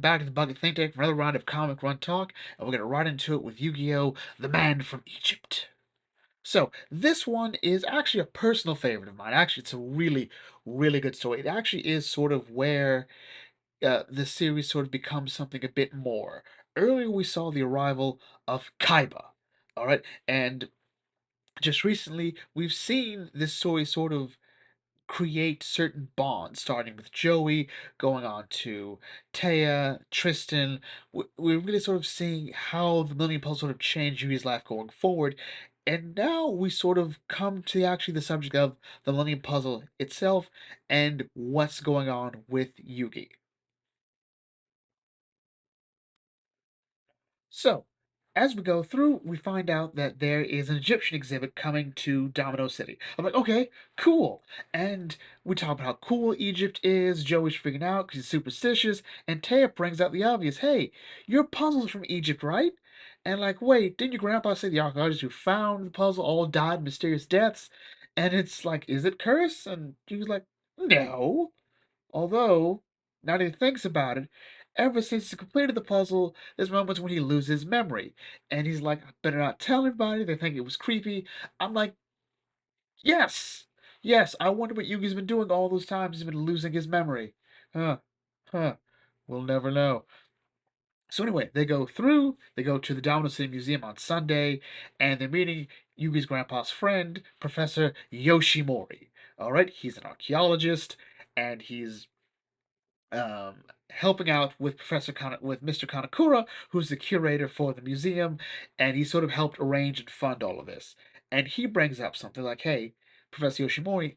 Back to the Bucket Think Tank for another round of Comic Run Talk, and we're going to right into it with Yu-Gi-Oh! The Man from Egypt. So, this one is actually a personal favorite of mine. Actually, it's a really, really good story. It actually is sort of where the series sort of becomes something a bit more. Earlier, we saw the arrival of Kaiba, all right? And just recently, we've seen this story sort of create certain bonds, starting with Joey, going on to Taya, Tristan. We're really sort of seeing how the Millennium Puzzle sort of changed Yugi's life going forward. And now we sort of come to actually the subject of the Millennium Puzzle itself and what's going on with Yugi. So, as we go through, we find out that there is an Egyptian exhibit coming to Domino City. I'm like, okay, cool. And we talk about how cool Egypt is. Joey's freaking out because he's superstitious. And Taya brings out the obvious. Hey, your puzzle's from Egypt, right? And like, wait, didn't your grandpa say the archaeologists who found the puzzle all died mysterious deaths? And it's like, is it cursed? And he was like, no. Although, now that he thinks about it, ever since he completed the puzzle, there's moments when he loses memory. And he's like, I better not tell anybody. They think it was creepy. I'm like, yes! Yes, I wonder what Yugi's been doing all those times he's been losing his memory. Huh. Huh. We'll never know. So anyway, they go to the Domino City Museum on Sunday, and they're meeting Yugi's grandpa's friend, Professor Yoshimori. All right, he's an archaeologist, and he's helping out with with Mr. Kanakura, who's the curator for the museum, and he sort of helped arrange and fund all of this. And he brings up something like, "Hey, Professor Yoshimori,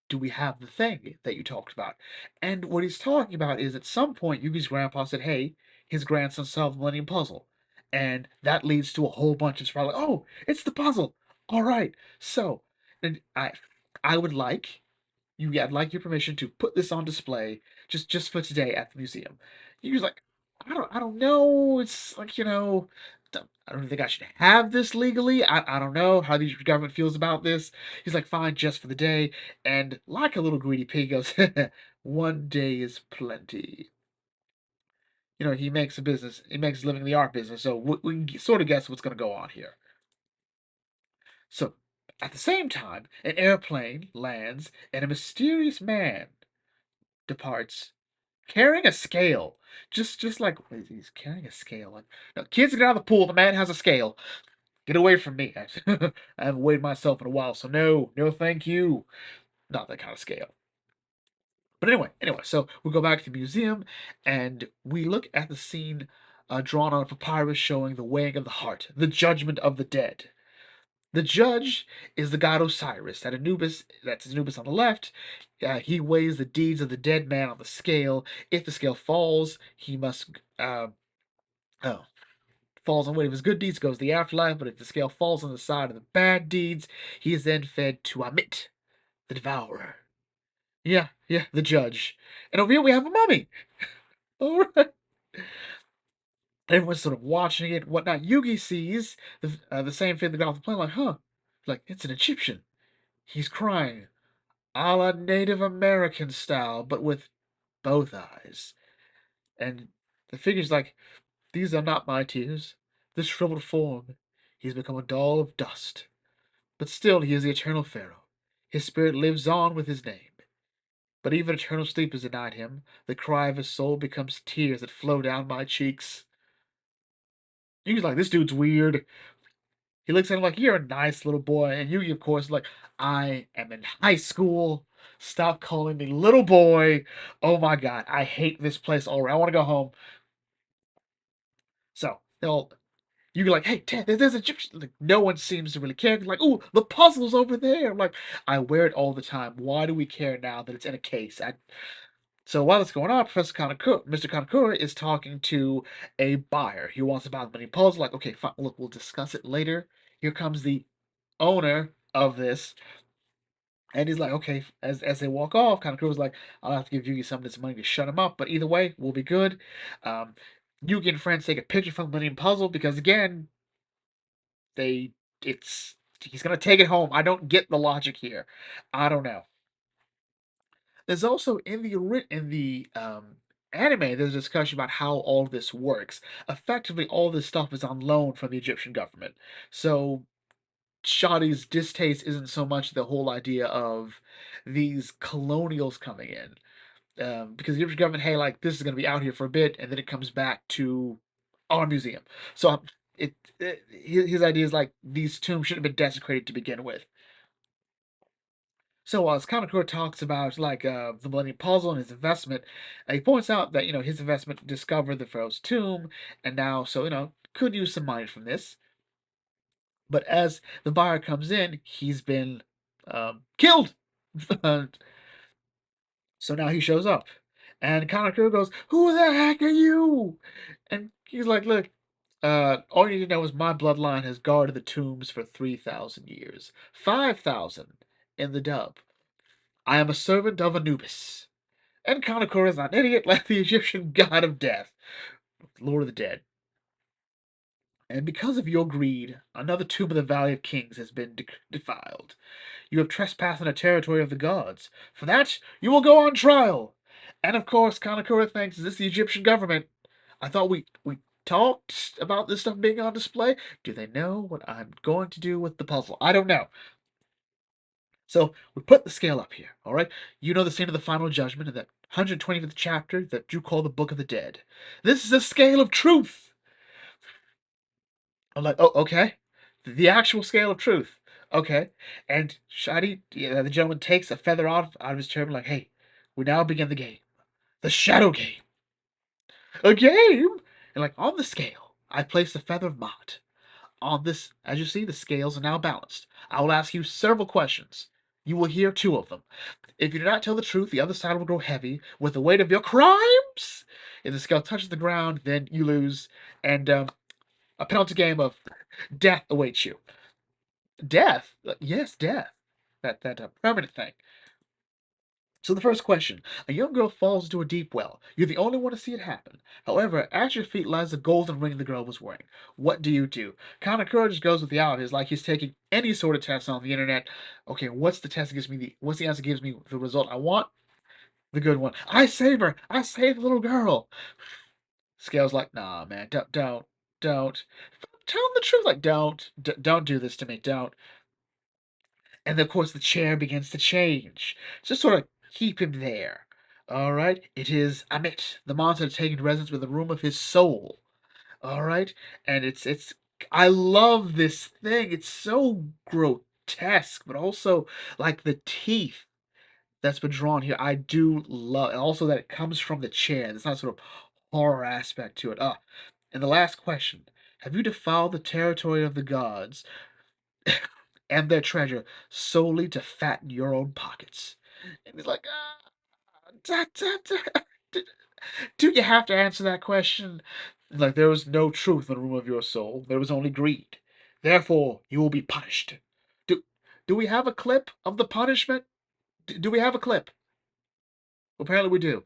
do we have the thing that you talked about?" And what he's talking about is at some point Yugi's grandpa said, "Hey, his grandson solved the Millennium Puzzle," and that leads to a whole bunch of surprise. Like, oh, it's the puzzle. All right, so and I would like I'd like your permission to put this on display just for today at the museum. He was like, I don't know. It's like, I don't think I should have this legally. I don't know how the government feels about this. He's like, fine, just for the day. And like a little greedy pig, he goes, one day is plenty. He makes a business. He makes a living in the art business, so we can sort of guess what's going to go on here. So, at the same time, an airplane lands, and a mysterious man departs carrying a scale. Just like wait, he's carrying a scale. Like, no, kids, get out of the pool. The man has a scale. Get away from me. I haven't weighed myself in a while, so no, no, thank you. Not that kind of scale. But anyway, so we go back to the museum and we look at the scene drawn on a papyrus showing the weighing of the heart, the judgment of the dead. The judge is the god Osiris. That's Anubis on the left. He weighs the deeds of the dead man on the scale. If the scale falls, he must oh, falls on weight of his good deeds goes to the afterlife. But if the scale falls on the side of the bad deeds, he is then fed to Amit, the devourer. Yeah, the judge. And over here we have a mummy. All right. Everyone's sort of watching it, whatnot. Yugi sees the same thing that got off the plane, like, huh? Like, it's an Egyptian. He's crying. A la Native American style, but with both eyes. And the figure's like, these are not my tears. This shriveled form, he's become a doll of dust. But still he is the eternal Pharaoh. His spirit lives on with his name. But even eternal sleep is denied him. The cry of his soul becomes tears that flow down my cheeks. Yugi's like, this dude's weird. He looks at him like, you're a nice little boy. And Yugi, of course, is like, I am in high school. Stop calling me little boy. Oh my god, I hate this place already. I want to go home. So, you're like, hey, Ted, there's Egyptian. Like, no one seems to really care. Like, ooh, the puzzle's over there. I'm like, I wear it all the time. Why do we care now that it's in a case? So while that's going on, Mr. Kanakura is talking to a buyer. He wants to buy the money puzzle. Like, okay, fine, look, we'll discuss it later. Here comes the owner of this, and he's like, okay. As they walk off, Kanakura's like, I'll have to give Yugi some of this money to shut him up, but either way, we'll be good. Um, Yugi and friends take a picture from the Millennium Puzzle because again, they it's he's gonna take it home. I don't get the logic here. I don't know. There's also in the anime, there's a discussion about how all this works. Effectively, all this stuff is on loan from the Egyptian government. So Shadi's distaste isn't so much the whole idea of these colonials coming in, because the Egyptian government, hey, like this is going to be out here for a bit, and then it comes back to our museum. So his idea is like these tombs shouldn't have been desecrated to begin with. So as Kamakura talks about like the Millennium Puzzle and his investment, he points out that his investment discovered the pharaoh's tomb, and now so could use some money from this. But as the buyer comes in, he's been killed. So now he shows up, and Kamakura goes, "Who the heck are you?" And he's like, "Look, all you need to know is my bloodline has guarded the tombs for 3,000 years, 5,000 in the dub. I am a servant of Anubis." And Kamakura is not an idiot like the Egyptian god of death, Lord of the Dead. And because of your greed, another tomb in the Valley of Kings has been defiled. You have trespassed on the territory of the gods. For that, you will go on trial. And of course, Kamakura thinks, is this the Egyptian government? I thought we talked about this stuff being on display. Do they know what I'm going to do with the puzzle? I don't know. So we put the scale up here, all right? You know the scene of the final judgment in that 125th chapter that you call the Book of the Dead. This is a scale of truth. I'm like, oh, okay. The actual scale of truth. Okay. And Shadi, the gentleman takes a feather out of his turban, like, hey, we now begin the game. The shadow game. A game? And like, on the scale, I place the feather of Mott. On this, as you see, the scales are now balanced. I will ask you several questions. You will hear two of them. If you do not tell the truth, the other side will grow heavy with the weight of your crimes. If the scale touches the ground, then you lose, and a penalty game of death awaits you. Death? Yes, death. That permanent thing. So the first question: a young girl falls into a deep well. You're the only one to see it happen. However, at your feet lies the golden ring the girl was wearing. What do you do? Kanakura just goes with the obvious, like he's taking any sort of test on the internet. Okay, what's the test that gives me what's the answer that gives me the result I want? The good one. I save her. I save the little girl. Scale's like, nah, man, don't. Tell him the truth. Like, don't do this to me. Don't. And of course, the chair begins to change. Just sort of keep him there. All right? It is Amit, the monster taking residence with the room of his soul. All right? And it's. I love this thing. It's so grotesque, but also like the teeth that's been drawn here. I do love, and also that it comes from the chair. There's not sort of horror aspect to it. And the last question: have you defiled the territory of the gods and their treasure solely to fatten your own pockets? And he's like, da, da, da. Do do you have to answer that question? Like, there was no truth in the room of your soul, there was only greed. Therefore, you will be punished. Do, do we have a clip of the punishment? Do we have a clip? Apparently, we do.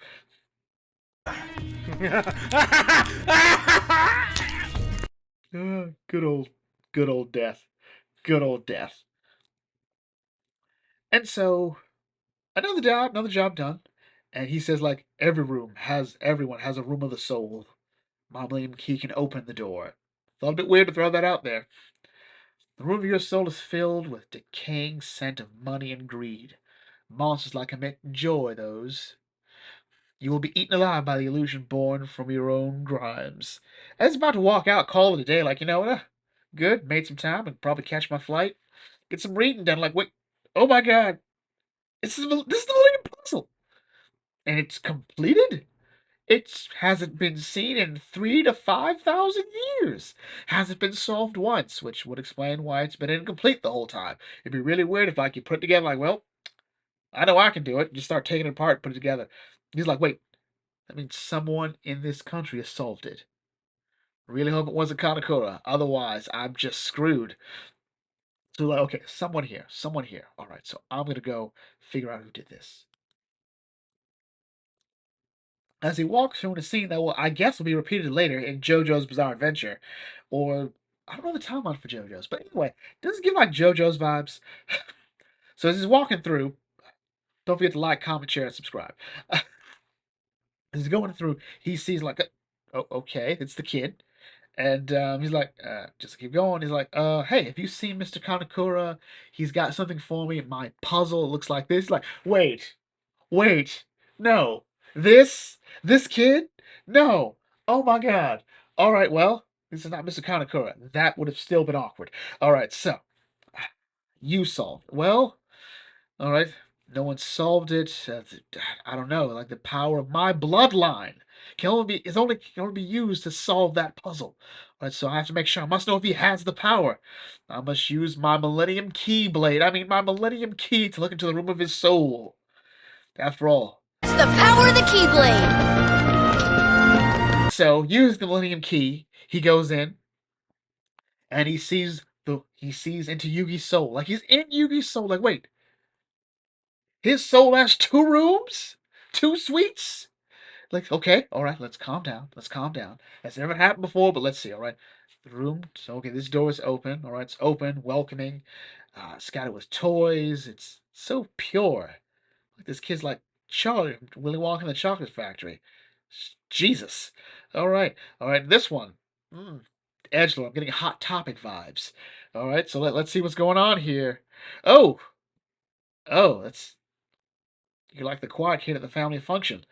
Good old death. Good old death. And so another job done. And he says like everyone has a room of the soul. Mumbling he can open the door. Thought a bit weird to throw that out there. The room of your soul is filled with decaying scent of money and greed. Monsters like him enjoy those. You will be eaten alive by the illusion born from your own crimes. I was about to walk out, call it a day, like, you know what? Good, made some time, and probably catch my flight. Get some reading done. Like, wait, oh my god, this is the Millennium Puzzle, and it's completed. It hasn't been seen in 3 to 5,000 years. Hasn't been solved once, which would explain why it's been incomplete the whole time. It'd be really weird if like you put it together, like, well, I know I can do it. Just start taking it apart, put it together. He's like, wait, that means someone in this country has solved it. Really hope it wasn't Kanakura. Otherwise, I'm just screwed. So like, okay, someone here, someone here. All right, so I'm gonna go figure out who did this. As he walks through a scene that will, I guess, will be repeated later in JoJo's Bizarre Adventure, or I don't know the timeline for JoJo's, but anyway, does it give like JoJo's vibes? So as he's walking through, don't forget to like, comment, share, and subscribe. As he's going through, he sees like, oh, okay, it's the kid. And he's like, just keep going. He's like, hey, have you seen Mr. Kanekura? He's got something for me. My puzzle looks like this. He's like, wait, no. This kid? No. Oh my god. All right, well, this is not Mr. Kanekura. That would have still been awkward. All right, so you solved. Well, all right. No one solved it. I don't know. Like the power of my bloodline can only be used to solve that puzzle. All right. So I have to make sure. I must know if he has the power. I must use my Millennium Keyblade. I mean, my Millennium Key to look into the room of his soul. After all. It's the power of the Keyblade. So use the Millennium Key. He goes in, and he sees into Yugi's soul. Like he's in Yugi's soul. Like wait, his soul has two rooms, two suites. Like, okay, all right, let's calm down. Let's calm down. That's never happened before, but let's see, all right. The room, so okay, this door is open, all right, it's open, welcoming, scattered with toys. It's so pure. Like this kid's like Willy Wonka in the Chocolate Factory. Jesus. All right, this one. Mm, Edgelord, I'm getting Hot Topic vibes. All right, so let's see what's going on here. Oh, that's you're like the quiet kid at the family function.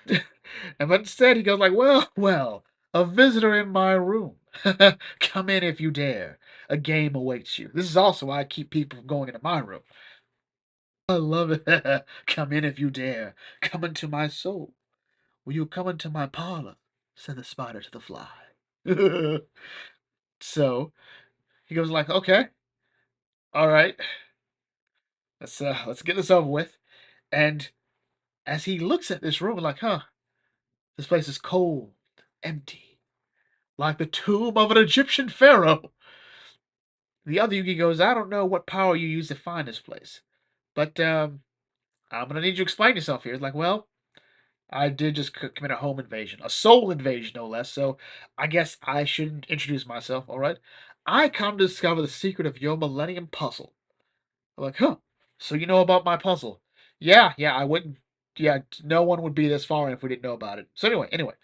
But instead he goes like, well, a visitor in my room. Come in if you dare. A game awaits you. This is also why I keep people from going into my room. I love it. Come in if you dare. Come into my soul. Will you come into my parlor? Said the spider to the fly. So he goes like, okay, all right, let's get this over with. And as he looks at this room, like, this place is cold, empty, like the tomb of an Egyptian pharaoh. The other Yugi goes, I don't know what power you use to find this place, but I'm gonna need you to explain yourself here. It's like, well, I did just commit a home invasion, a soul invasion, no less. So I guess I should introduce myself. All right, I come to discover the secret of your Millennium Puzzle. I'm like, so you know about my puzzle? Yeah, I wouldn't. Yeah, no one would be this far if we didn't know about it. So anyway, the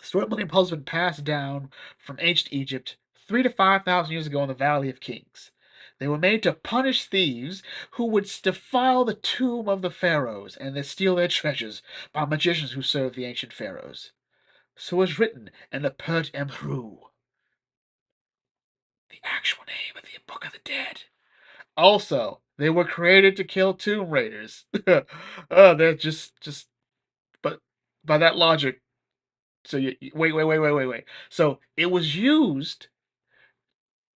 story of Millennium Puzzle has been passed down from ancient Egypt 3 to 5,000 years ago in the Valley of Kings. They were made to punish thieves who would defile the tomb of the pharaohs and then steal their treasures by magicians who served the ancient pharaohs. So it was written in the Pert Emru, the actual name of the Book of the Dead. Also, they were created to kill tomb raiders. They're just, but by that logic, so wait. So it was used.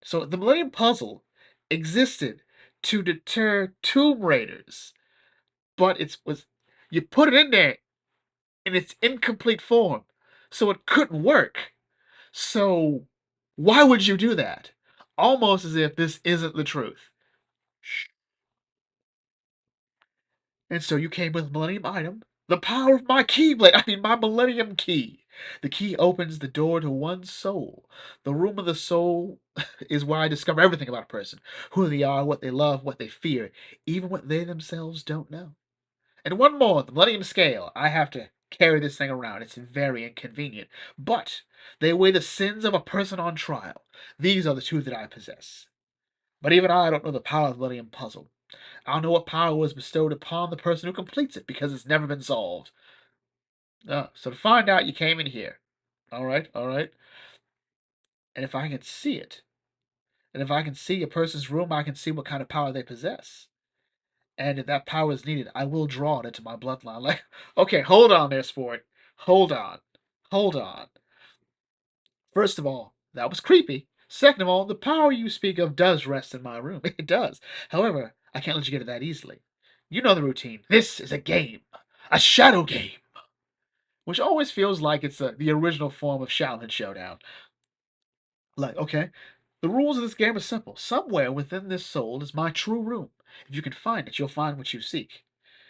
So the Millennium Puzzle existed to deter tomb raiders, but you put it in there in its incomplete form, so it couldn't work. So why would you do that? Almost as if this isn't the truth. And so you came with Millennium Item, the power of my Keyblade. I mean, my Millennium Key. The key opens the door to one's soul. The room of the soul is where I discover everything about a person, who they are, what they love, what they fear, even what they themselves don't know. And one more, the Millennium Scale. I have to carry this thing around. It's very inconvenient. But they weigh the sins of a person on trial. These are the two that I possess. But even I don't know the power of the Millennium Puzzle. I don't know what power was bestowed upon the person who completes it because it's never been solved. So to find out, you came in here. All right. And if I can see it, and if I can see a person's room, I can see what kind of power they possess. And if that power is needed, I will draw it into my bloodline. Like, okay, hold on there, sport. Hold on. Hold on. First of all, that was creepy. Second of all, the power you speak of does rest in my room. It does. However, I can't let you get it that easily. You know the routine. This is a game. A shadow game. Which always feels like it's the original form of Shaolin Showdown. Like, okay, the rules of this game are simple. Somewhere within this soul is my true room. If you can find it, you'll find what you seek.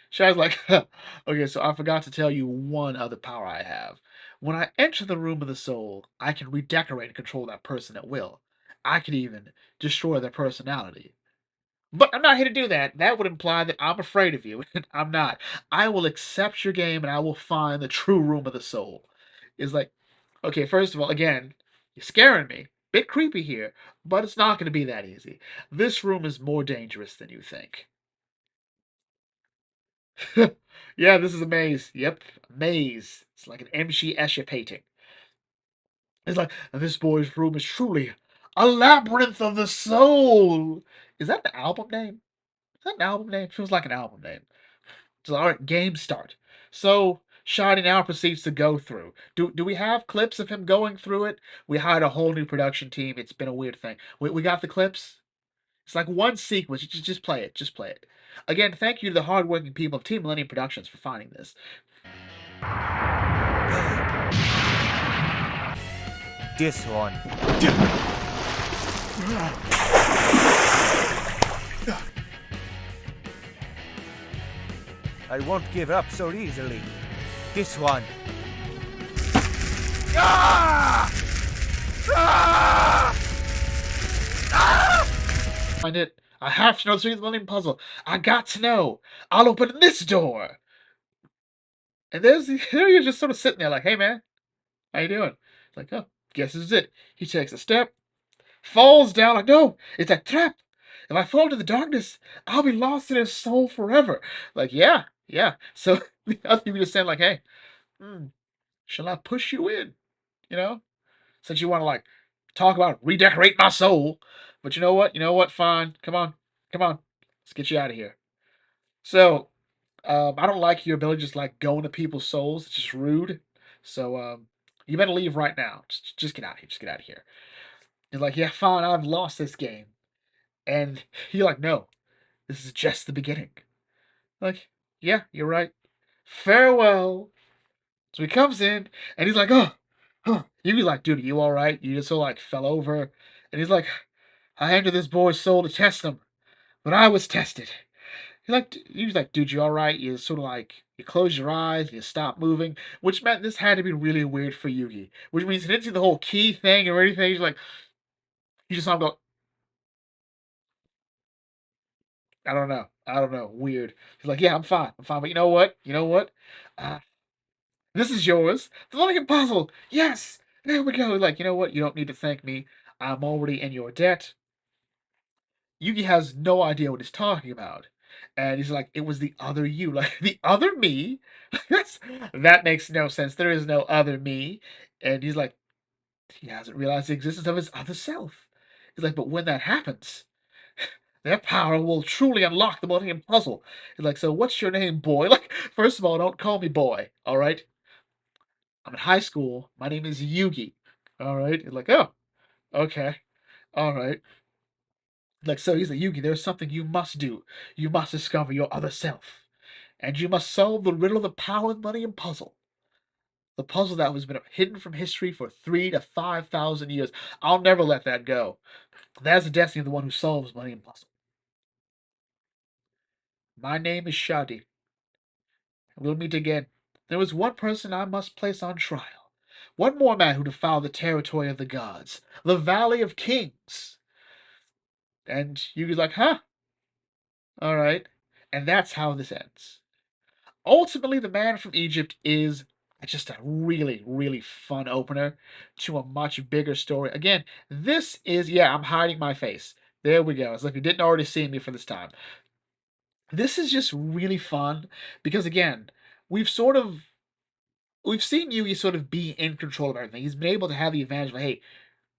Shai's like, okay, so I forgot to tell you one other power I have. When I enter the room of the soul, I can redecorate and control that person at will. I can even destroy their personality. But I'm not here to do that. That would imply that I'm afraid of you. I'm not. I will accept your game and I will find the true room of the soul. It's like, okay, first of all, again, you're scaring me. Bit creepy here, but it's not going to be that easy. This room is more dangerous than you think. Yeah, this is a maze. Yep, a maze. It's like an M.G. Escher painting. It's like, this boy's room is truly a labyrinth of the soul. Is that the album name? Is that an album name? Feels like an album name. So, all right, game start. So Shadi now proceeds to go through. Do we have clips of him going through it? We hired a whole new production team. It's been a weird thing. We got the clips. It's like one sequence. Just play it. Just play it. Again, thank you to the hardworking people of Team Millennium Productions for finding this. This one. I won't give up so easily. This one. Find it. I have to know the secret of the Millennium Puzzle. I got to know. I'll open this door. And there you're just sort of sitting there like, hey man, how you doing? It's like, oh, guess this is it. He takes a step, falls down like, no, it's a trap. If I fall into the darkness, I'll be lost in his soul forever. Like, yeah, yeah. So the other people just saying like, hey, shall I push you in? You know, since you want to like talk about redecorate my soul, but you know what? You know what? Fine. Come on, come on. Let's get you out of here. So, I don't like your ability to just like go into people's souls. It's just rude. So, you better leave right now. Just get out of here. Just get out of here. He's like, yeah, fine. I've lost this game. And you're like, no, this is just the beginning. Like, yeah, you're right. Farewell. So he comes in and he's like, oh, you be like, dude, are you all right? You just sort of like fell over. And he's like, I entered this boy's soul to test him, but I was tested. He was like, dude, you all right? You sort of like, you close your eyes, you stop moving, which meant this had to be really weird for Yugi. Which means he didn't see the whole key thing or anything. He's like, he just saw him go, I don't know, weird. He's like, yeah, I'm fine, but you know what? You know what? Uh, this is yours. The Millennium Puzzle. Yes, there we go. Like, you know what? You don't need to thank me. I'm already in your debt. Yugi has no idea what he's talking about. And he's like, it was the other you. Like, the other me? That makes no sense. There is no other me. And he's like, he hasn't realized the existence of his other self. He's like, but when that happens, their power will truly unlock the Millennium Puzzle. He's like, so what's your name, boy? Like, first of all, don't call me boy, all right? I'm in high school. My name is Yugi, all right? He's like, oh, okay, all right. Like, so he's like, Yugi, there's something you must do. You must discover your other self. And you must solve the riddle of the power of money and puzzle. The puzzle that has been hidden from history for 3 to 5,000 years. I'll never let that go. That's the destiny of the one who solves money and puzzle. My name is Shadi. We'll meet again. There is one person I must place on trial. One more man who defiled the territory of the gods. The Valley of Kings. And Yugi's like, huh? Alright. And that's how this ends. Ultimately, the man from Egypt is just a really, really fun opener to a much bigger story. Again, this is, yeah, I'm hiding my face. There we go. It's like you didn't already see me for this time. This is just really fun because, again, we've sort of we've seen Yugi sort of be in control of everything. He's been able to have the advantage of, hey,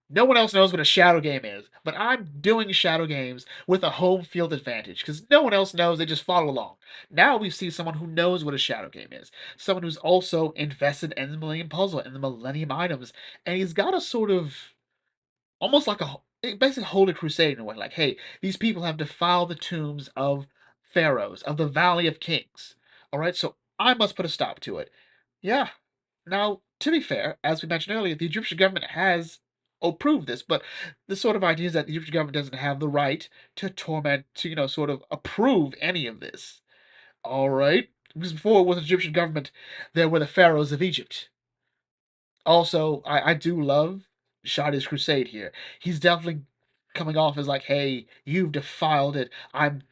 no one else knows what a shadow game is, but I'm doing shadow games with a home field advantage because no one else knows. They just follow along. Now we see someone who knows what a shadow game is, someone who's also invested in the Millennium Puzzle and the Millennium items, and he's got a sort of almost like basically holy crusade in a way. Like, hey, these people have defiled the tombs of pharaohs of the Valley of Kings. All right, so I must put a stop to it. Yeah, now, to be fair, as we mentioned earlier, the Egyptian government has approved this, but the sort of idea is that the Egyptian government doesn't have the right to torment, to, sort of approve any of this. All right? Because before it was the Egyptian government, there were the pharaohs of Egypt. Also, I do love Shadi's crusade here. He's definitely coming off as like, hey, you've defiled it. I'm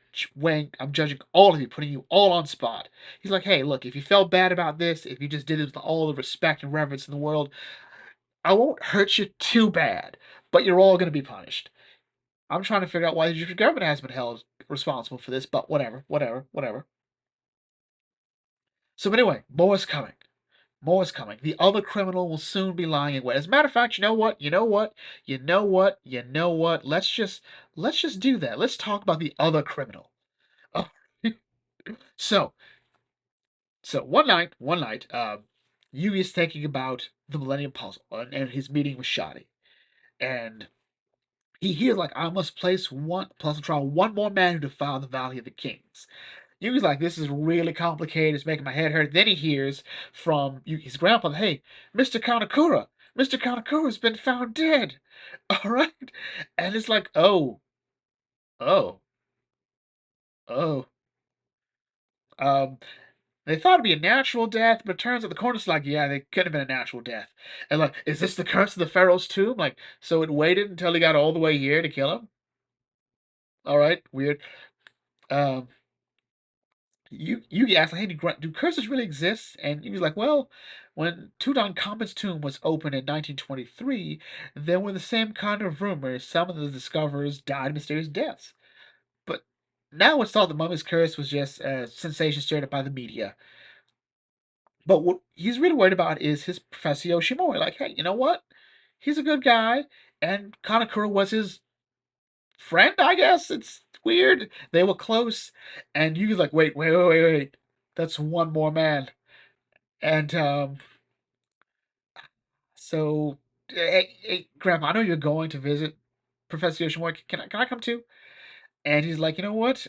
judging all of you, putting you all on spot. He's like, hey, look, if you felt bad about this, if you just did it with all the respect and reverence in the world, I won't hurt you too bad, but you're all going to be punished. I'm trying to figure out why the Egyptian government has been held responsible for this, but whatever, whatever, whatever. So anyway, more is coming. More is coming. The other criminal will soon be lying in wait. As a matter of fact, you know what? You know what? You know what? You know what? Let's just do that. Let's talk about the other criminal. Oh. so so one night, Yugi is thinking about the Millennium Puzzle and his meeting with Shadi, and he hears like I must place one plus trial one more man who defiled the Valley of the Kings. Yugi's like, this is really complicated. It's making my head hurt. Then he hears from his grandpa, hey, Mr. Kanekura, Mr. Kanekura's been found dead. All right, and it's like, oh, oh. Um, they thought it'd be a natural death, but it turns out the coroner's like, yeah, they could have been a natural death. And like, is this the curse of the Pharaoh's tomb? Like, so it waited until he got all the way here to kill him. All right, weird. Um, Yugi asked, like, hey, do curses really exist? And Yugi's like, well, when Tutankhamun's tomb was opened in 1923, there were the same kind of rumors. Some of the discoverers died mysterious deaths. But now it's thought the mummy's curse was just a sensation stirred up by the media. But what he's really worried about is his Professor Yoshimori. Like, hey, you know what? He's a good guy, and Kanekura was his friend, I guess. It's weird. They were close, and Yugi's like, wait. That's one more man. And so, hey, Grandma, I know you're going to visit Professor Yoshimori. Can I come too? And he's like, you know what?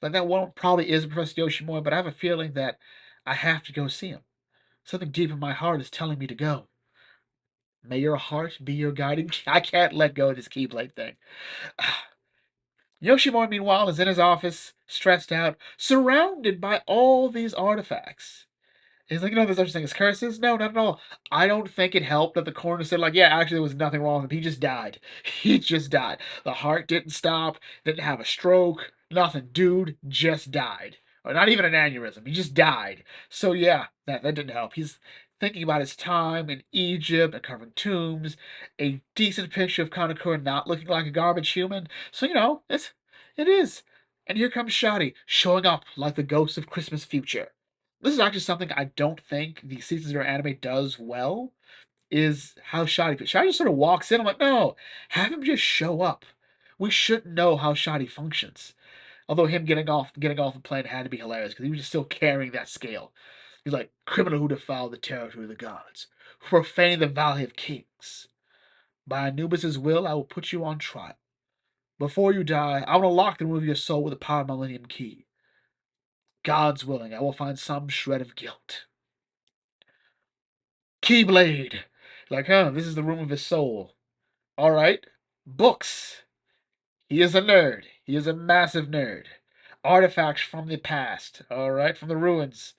Like that one probably is Professor Yoshimori, but I have a feeling that I have to go see him. Something deep in my heart is telling me to go. May your heart be your guiding. I can't let go of this Keyblade thing. Yoshimori, meanwhile, is in his office, stressed out, surrounded by all these artifacts. He's like, there's such thing as curses? No, not at all. I don't think it helped that the coroner said, like, yeah, actually, there was nothing wrong with him. He just died. He just died. The heart didn't stop, didn't have a stroke, nothing. Dude just died. Or not even an aneurysm. He just died. So, yeah, that didn't help. He's thinking about his time in Egypt, uncovering tombs, a decent picture of Kanekura not looking like a garbage human. So, it is. And here comes Shadi, showing up like the ghost of Christmas future. This is actually something I don't think the Season Zero anime does well, is how Shadi just sort of walks in. I'm like, no, have him just show up. We should know how Shadi functions. Although him getting off the plane had to be hilarious because he was just still carrying that scale. He's like, criminal who defiled the territory of the gods, who profaned the Valley of Kings. By Anubis' will, I will put you on trial. Before you die, I will unlock the room of your soul with the power of Millennium Key. God's willing, I will find some shred of guilt. Keyblade. Like, this is the room of his soul. All right. Books. He is a nerd. He is a massive nerd. Artifacts from the past. All right. From the ruins.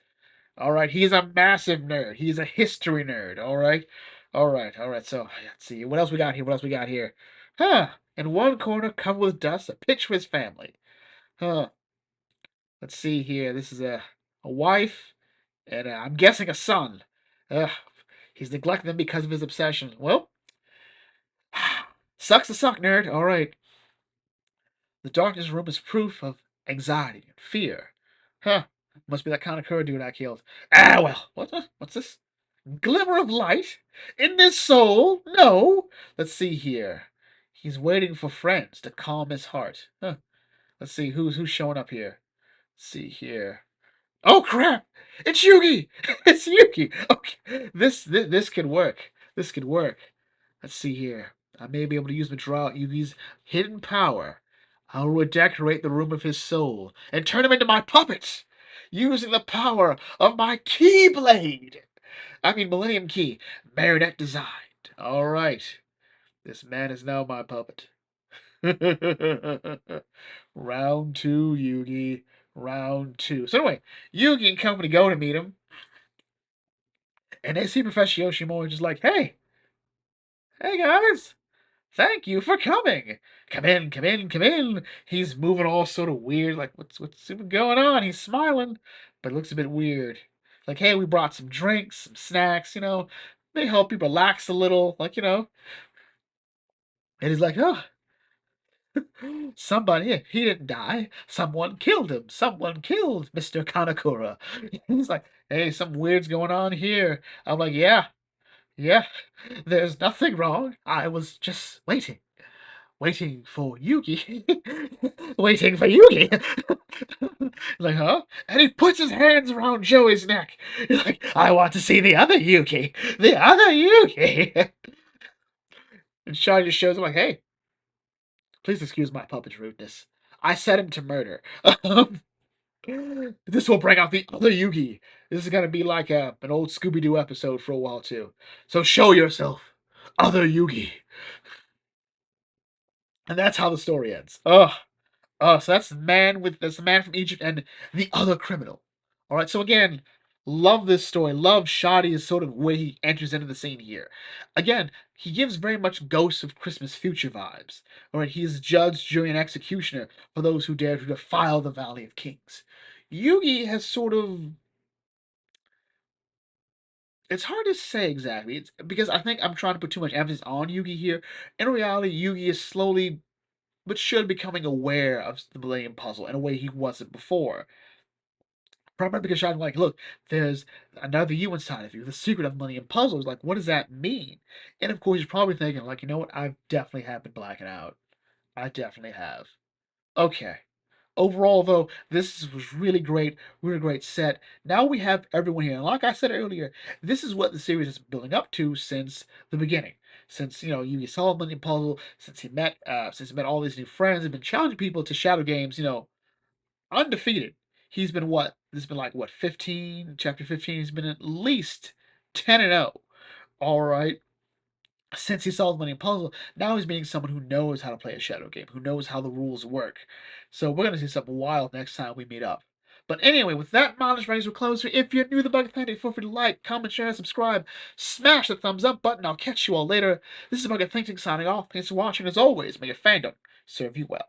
All right. He is a massive nerd. He is a history nerd. All right. All right. All right. So, let's see. What else we got here? What else we got here? In one corner, covered with dust, a picture of his family. Huh. Let's see here. This is a wife and I'm guessing a son. Ugh. He's neglecting them because of his obsession. Well, sucks to suck, nerd. All right. The darkness room is proof of anxiety and fear. Huh. Must be that kind of Kanekura dude I killed. Ah, well. What's this? Glimmer of light? In this soul? No. Let's see here. He's waiting for friends to calm his heart. Huh. Let's see who's showing up here. Let's see here. Oh crap! It's Yugi! It's Yugi! Okay. This could work. This could work. Let's see here. I may be able to use Yugi's hidden power. I will redecorate the room of his soul and turn him into my puppet, using the power of my Keyblade. I mean Millennium Key, marionette designed. All right, this man is now my puppet. Round two, Yugi. Round two. So anyway, Yugi and company go to meet him, And they see Professor Yoshimori just like, hey guys, thank you for coming. Come in, come in, come in. He's moving all sort of weird, like what's even going on? He's smiling, but it looks a bit weird. Like, hey, we brought some drinks, some snacks, may help you relax a little, And he's like, oh, somebody, he didn't die. Someone killed him. Someone killed Mr. Kanakura. He's like, hey, something weird's going on here. I'm like, yeah, there's nothing wrong. I was just waiting for Yugi. Waiting for Yugi. Like, huh? And he puts his hands around Joey's neck. He's like, I want to see the other Yugi. The other Yugi. And Shaw just shows him like, hey, please excuse my puppet's rudeness. I set him to murder. This will bring out the other Yugi. This is gonna be like an old Scooby Doo episode for a while too. So show yourself, other Yugi. And that's how the story ends. So that's the man from Egypt and the other criminal. All right. So again, love this story. Love Shadi's sort of way he enters into the scene here. Again, he gives very much Ghosts of Christmas Future vibes. All right. He is judge, jury, and executioner for those who dare to defile the Valley of Kings. Yugi has sort of. It's hard to say exactly. It's because I think I'm trying to put too much emphasis on Yugi here. In reality, Yugi is slowly but should becoming aware of the Millennium Puzzle in a way he wasn't before. Probably because I'm like, look, there's another you inside of you. The secret of Millennium Puzzle is like, what does that mean? And of course, you're probably thinking, like, you know what? I've definitely have been blacking out. I definitely have. Okay. Overall, though, this was really great set. Now we have everyone here. And like I said earlier, this is what the series has been building up to since the beginning. Since, Yugi solved Millennium Puzzle, since he met all these new friends, and been challenging people to shadow games, undefeated. He's been what? This has been like what, 15? Chapter 15, he's been at least 10-0. All right. Since he solved the Millennium Puzzle, now he's meeting someone who knows how to play a shadow game, who knows how the rules work. So we're gonna see something wild next time we meet up. But anyway, with that knowledge ready, we're close. If you're new to the Bug Authentic, feel free to like, comment, share, and subscribe. Smash the thumbs up button. I'll catch you all later. This is Bug Authentic signing off. Thanks for watching. As always, may your fandom serve you well.